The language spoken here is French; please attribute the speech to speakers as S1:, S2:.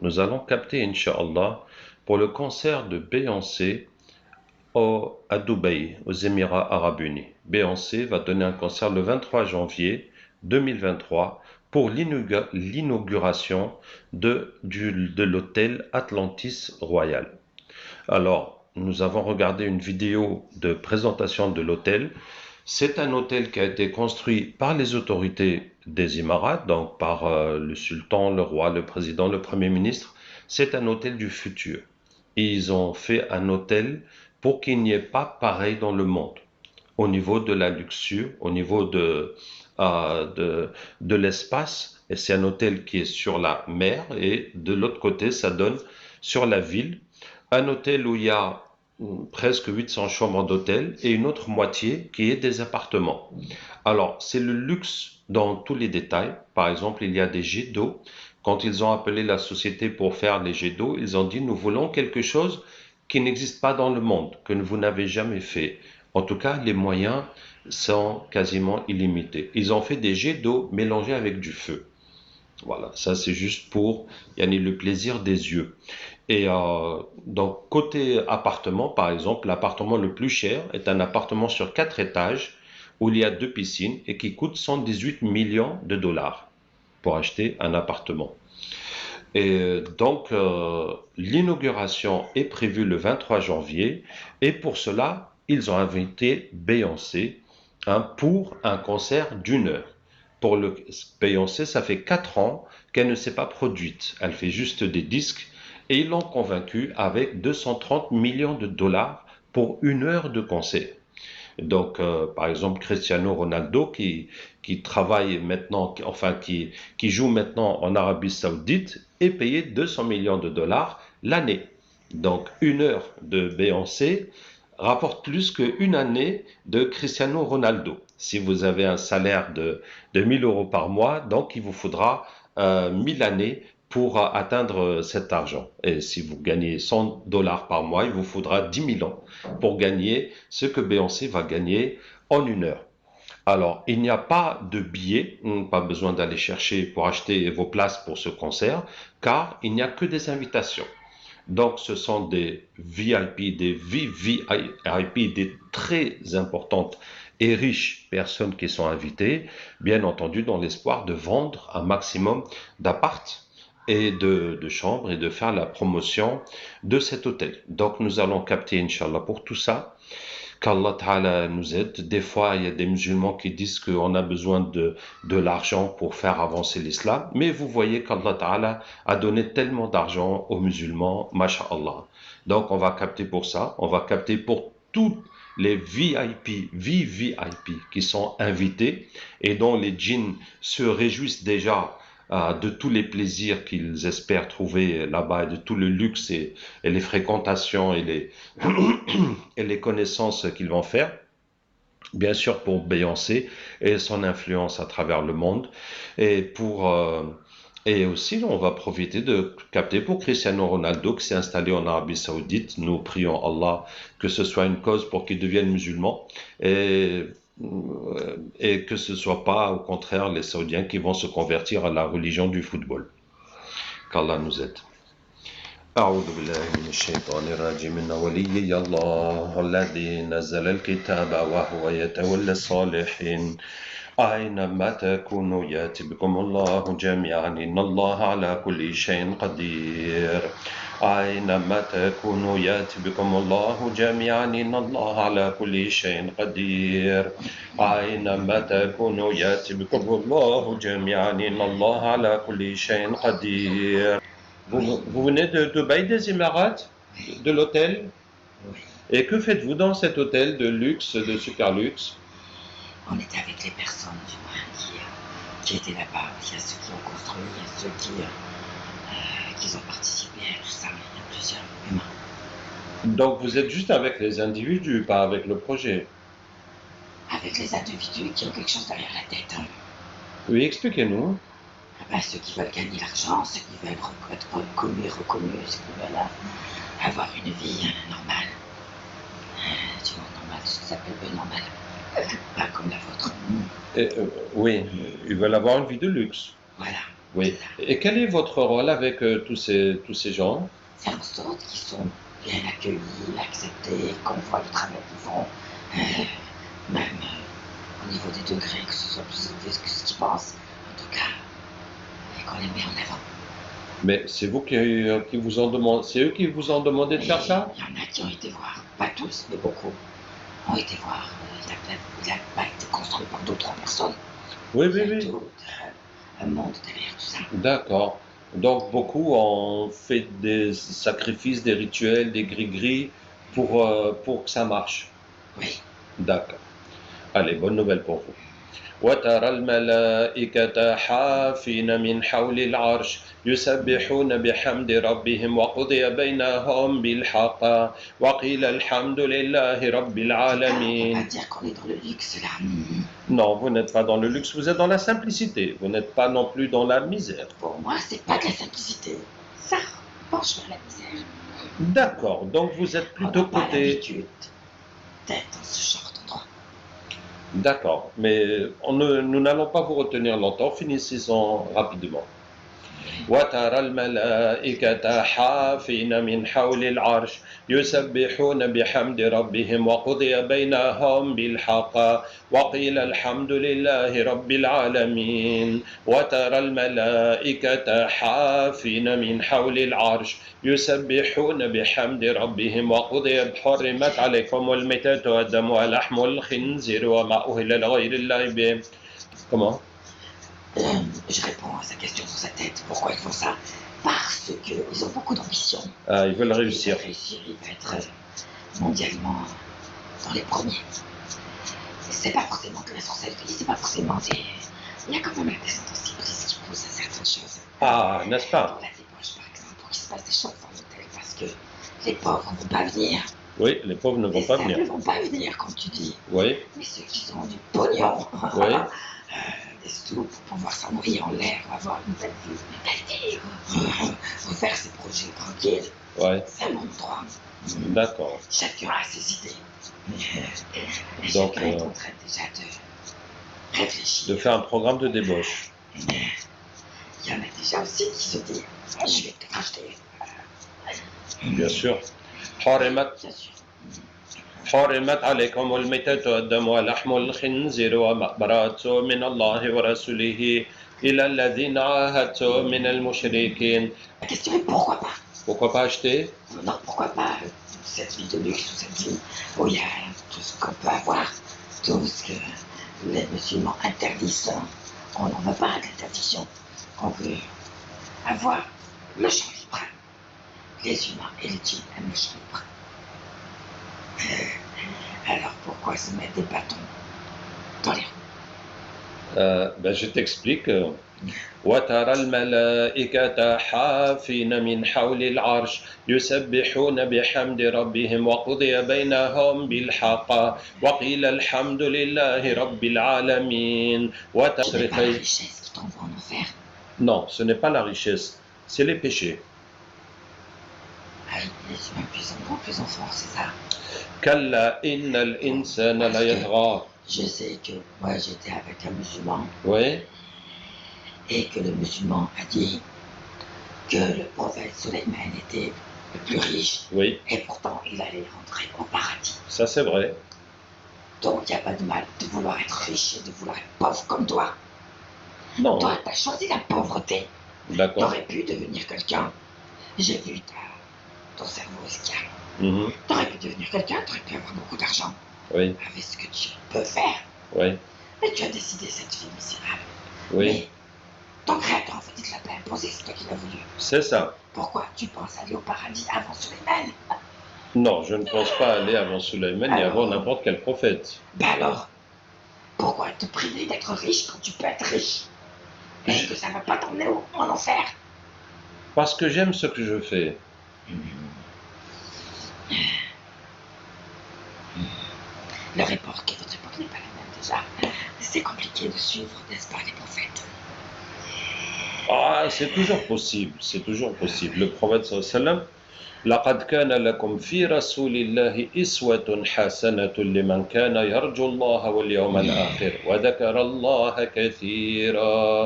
S1: Nous allons capter, Inch'Allah, pour le concert de Beyoncé à Dubaï, aux Émirats Arabes Unis. Beyoncé va donner un concert le 23 janvier 2023 pour l'inauguration de l'hôtel Atlantis Royal. Alors, nous avons regardé une vidéo de présentation de l'hôtel. C'est un hôtel qui a été construit par les autorités des Émirats, donc par le sultan, le roi, le président, le premier ministre. C'est un hôtel du futur. Ils ont fait un hôtel pour qu'il n'y ait pas pareil dans le monde, au niveau de la luxure, au niveau de l'espace. Et c'est un hôtel qui est sur la mer et de l'autre côté, ça donne sur la ville. Un hôtel où il y a presque 800 chambres d'hôtel et une autre moitié qui est des appartements. Alors, c'est le luxe dans tous les détails. Par exemple, il y a des jets d'eau. Quand ils ont appelé la société pour faire les jets d'eau, ils ont dit, nous voulons quelque chose qui n'existe pas dans le monde, que vous n'avez jamais fait. En tout cas, les moyens sont quasiment illimités. Ils ont fait des jets d'eau mélangés avec du feu. Voilà, ça c'est juste pour le plaisir des yeux. Et donc, côté appartement, par exemple, l'appartement le plus cher est un appartement sur 4 étages où il y a 2 piscines et qui coûte 118 millions de dollars pour acheter un appartement. Et donc, l'inauguration est prévue le 23 janvier et pour cela, ils ont invité Beyoncé pour un concert d'1 heure. Pour le Beyoncé, ça fait 4 ans qu'elle ne s'est pas produite. Elle fait juste des disques et ils l'ont convaincue avec 230 millions de dollars pour 1 heure de concert. Donc, par exemple, Cristiano Ronaldo qui travaille maintenant, enfin qui joue maintenant en Arabie Saoudite, est payé 200 millions de dollars l'année. Donc, 1 heure de Beyoncé rapporte plus qu'une année de Cristiano Ronaldo. Si vous avez un salaire de 1000 euros par mois, donc il vous faudra 1000 années pour atteindre cet argent. Et si vous gagnez 100 dollars par mois, il vous faudra 10 000 ans pour gagner ce que Beyoncé va gagner en 1 heure. Alors, il n'y a pas de billets, pas besoin d'aller chercher pour acheter vos places pour ce concert, car il n'y a que des invitations. Donc, ce sont des VIP, des VVIP, des très importantes et riches personnes qui sont invitées, bien entendu dans l'espoir de vendre un maximum d'appartes et de chambres et de faire la promotion de cet hôtel. Donc, nous allons capter, Inch'Allah, pour tout ça, qu'Allah Ta'ala nous aide. Des fois, il y a des musulmans qui disent qu'on a besoin de l'argent pour faire avancer l'islam. Mais vous voyez qu'Allah Ta'ala a donné tellement d'argent aux musulmans, masha'Allah. Donc, on va capter pour ça. On va capter pour tous les VIP, VVIP qui sont invités et dont les djinns se réjouissent déjà de tous les plaisirs qu'ils espèrent trouver là-bas et de tout le luxe et les fréquentations et les connaissances qu'ils vont faire. Bien sûr pour Beyoncé et son influence à travers le monde. Et et aussi, on va profiter de capter pour Cristiano Ronaldo qui s'est installé en Arabie Saoudite. Nous prions Allah que ce soit une cause pour qu'il devienne musulman et que ce ne soit pas au contraire les Saoudiens qui vont se convertir à la religion du football. Qu'Allah nous aide. أعوذ بالله من الشيطان الرجيم إن وليي الله الذي نزل الكتاب وهو يتولى الصالحين أينما تكونوا يأتي بكم الله جميعا إن الله على كل شيء قدير أينما تكونوا يأتي بكم الله جميعا إن الله على كل شيء قدير أينما تكونوا يأتي بكم الله جميعا إن الله على كل شيء قدير. Vous venez de Dubaï, des Émirats, de l'hôtel.
S2: Oui,
S1: Et que faites-vous dans cet hôtel de luxe, de super luxe?
S2: on était avec les personnes du moins qui étaient là-bas. Il y a ceux qui ont construit, il y a ceux qui ont participé à tout ça. Il y a plusieurs humains.
S1: Donc vous êtes juste avec les individus, pas avec le projet.
S2: Avec les individus qui ont quelque chose derrière la tête. Hein.
S1: Oui, expliquez-nous.
S2: Ah ben, ceux qui veulent gagner l'argent, ceux qui veulent être reconnus, ceux qui veulent avoir une vie normale. Du monde normal, ce qui s'appelle le normal. Pas comme la vôtre.
S1: Oui, ils veulent avoir une vie de luxe.
S2: Voilà.
S1: Oui. Et quel est votre rôle avec tous ces gens?
S2: Faire en sorte qu'ils sont bien accueillis, acceptés, qu'on voit le travail qu'ils font, même au niveau des degrés, que ce soit plus élevé que ce qu'ils pensent, en tout cas, et qu'on les met en avant.
S1: Mais c'est vous qui vous en demandé, c'est eux qui vous ont demandé de
S2: Et
S1: faire ça?
S2: il y en a qui ont été voir, pas tous, mais beaucoup, ont été voir. Il n'a pas été construit par d'autres personnes.
S1: Oui,
S2: Il y
S1: oui,
S2: a
S1: oui.
S2: tout un monde derrière tout ça.
S1: D'accord. Donc beaucoup ont fait des sacrifices, des rituels, des gris-gris pour que ça marche.
S2: Oui,
S1: D'accord. Allez, bonne nouvelle pour vous. وترى الملائكة حافين من حول العرش يسبحون بحمد ربهم وقضي بينهم بالحق وقيل الحمد لله رب
S2: en tout cas, on ne peut pas
S1: العالمين.
S2: dire qu'on est dans le luxe là.
S1: Non, vous n'êtes pas dans le luxe, vous êtes dans la simplicité. Vous n'êtes pas non plus dans la misère.
S2: Pour moi, c'est pas de la simplicité. Ça penche vers la misère.
S1: D'accord, donc vous êtes
S2: On n'a
S1: plutôt
S2: pas
S1: côté.
S2: l'habitude d'être dans ce genre d'endroit.
S1: D'accord, mais nous n'allons pas vous retenir longtemps, finissons rapidement. وترى الملائكة حافين من حول العرش يسبحون بحمد ربهم وقضي بينهم بالحق وقيل الحمد لله رب العالمين وترى الملائكة حافين من حول العرش يسبحون بحمد ربهم وقضي حرمت عليكم الميتة والدم ولحم الخنزير وما أهل لغير الله به. Comment?
S2: Je réponds à sa question sur sa tête. Pourquoi ils font ça? Parce qu'ils ont beaucoup d'ambition.
S1: Ah, ils veulent
S2: Ils
S1: réussir.
S2: veulent réussir, ils veulent être mondialement dans les premiers. C'est pas forcément de la sorcellerie, c'est pas forcément des. Il y a quand même la descendance iblis qui pousse à certaines choses.
S1: Ah, n'est-ce
S2: Pour
S1: pas?
S2: la débauche, par exemple, pour qu'il se passe des choses dans l'hôtel, parce que les pauvres ne vont pas venir.
S1: Oui, les pauvres ne vont
S2: Les
S1: pas
S2: simples
S1: venir.
S2: ne vont pas venir, comme tu dis.
S1: Oui,
S2: Mais ceux qui ont du pognon,
S1: oui,
S2: des sous pour pouvoir s'en nourrir en l'air, avoir une belle vie, refaire ses projets tranquilles,
S1: oui,
S2: c'est mon droit.
S1: d'accord.
S2: Chacun a ses idées. Et
S1: Donc,
S2: chacun est en train déjà de réfléchir.
S1: de faire un programme de débauche.
S2: Il y en a déjà aussi qui se disent je vais te racheter.
S1: Bien sûr. حرمت
S2: Bien sûr.
S1: حرمت عليكم الميتة والدم ولحم الخنزير وما أحبرت من الله ورسوله إلى الذين عاهدتم من المشركين.
S2: La question est pourquoi pas?
S1: Pourquoi pas acheter?
S2: Non, pourquoi pas cette vie de luxe ou cette vie où il y a tout ce qu'on peut avoir, tout ce que les musulmans interdisent. On n'en veut pas d'interdiction. On veut avoir le champ libre. Les humains et les djinns aiment le champ libre. Alors pourquoi se mettre des bâtons dans les roues?
S1: Je t'explique. وترى الملائكة حافين من حول العرش يسبحون بحمد ربهم وقضي بينهم بالحق وقيل الحمد لله رب العالمين.
S2: Ce n'est pas la richesse qui tombe en enfer.
S1: Non, ce n'est pas la richesse, c'est les péchés.
S2: Ah oui, les humains plus en gros, plus en fort, c'est ça.
S1: كلا إن الإنسان ليطغى.
S2: Je sais que moi j'étais avec un musulman
S1: Oui,
S2: et que le musulman a dit que le prophète Suleiman était le plus riche
S1: oui,
S2: et pourtant il allait rentrer au paradis.
S1: ça c'est vrai.
S2: Donc il n'y a pas de mal de vouloir être riche et de vouloir être pauvre comme toi.
S1: Non,
S2: Toi, tu as choisi la pauvreté. Tu
S1: d'accord.
S2: aurais pu devenir quelqu'un. J'ai vu ton cerveau escale.
S1: Mhm.
S2: Tu aurais pu devenir quelqu'un, tu aurais pu avoir beaucoup d'argent
S1: Oui,
S2: avec ce que tu peux faire.
S1: oui,
S2: Mais tu as décidé cette vie misérable.
S1: oui,
S2: Mais ton créateur, en fait, il te l'a pas imposé, c'est toi qui l'as voulu.
S1: c'est ça.
S2: Pourquoi tu penses aller au paradis avant Suleiman?
S1: Non, je ne pense pas aller avant Suleiman ni avant n'importe quel prophète.
S2: Ben alors, pourquoi te priver d'être riche quand tu peux être riche? Est-ce que ça ne va pas t'emmener en enfer?
S1: Parce que j'aime ce que je fais.
S2: Leur époque et votre époque n'est pas la même déjà. C'est compliqué de suivre, n'est-ce pas, les prophètes?
S1: Ah, c'est toujours possible, c'est toujours possible. Le prophète sallallahu alayhi wa sallam, لقد كان لكم في رسول الله أسوة حسنة لمن كان يرجو الله واليوم الآخر وذكر الله كثيرا.